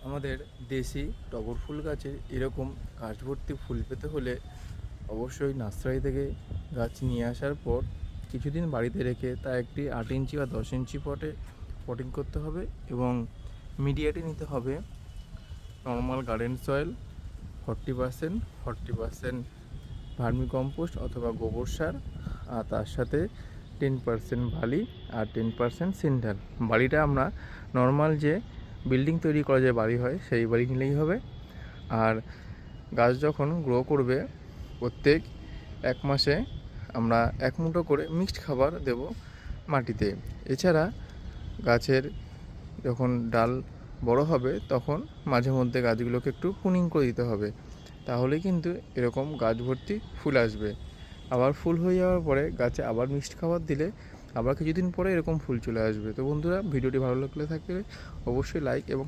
আমাদের দেশি টগর ফুল গাছে এরকম গাছ ভর্তি ফুল পেতে হলে অবশ্যই নার্সারি থেকে গাছ নিয়ে আসার পর কিছুদিন বাড়িতে রেখে তা একটি 8 ইঞ্চি বা 10 ইঞ্চি পটে পটিং করতে হবে এবং মিডিয়াটি নিতে হবে normal garden soil 40% 40% vermi compost অথবা গোবর সার, আর তার সাথে 10% বালি আর 10% সিন্ডাল। বালিটা আমরা নর্মাল যে বিল্ডিং তৈরি করা যে বালি হয় সেই বালি নিলেই হবে। আর গাছ যখন গ্রো করবে প্রত্যেক 1 মাসে আমরা 1 মুঠো করে মিক্সড খাবার দেব মাটিতে। এছাড়া গাছের যখন ডাল বড় হবে তখন মাঝে মধ্যে গাছগুলোকে একটু প্রুনিং করে দিতে হবে, তাহলে কিন্তু এরকম গাছ ভর্তি ফুল আসবে। আবার ফুল হয়ে যাওয়ার পরে গাছে আবার মিক্সড খাবার দিলে আবার কিছুদিন পরে এরকম ফুল চলে আসবে। তো বন্ধুরা, ভিডিওটি ভালো লাগলে থাকলে অবশ্যই লাইক এবং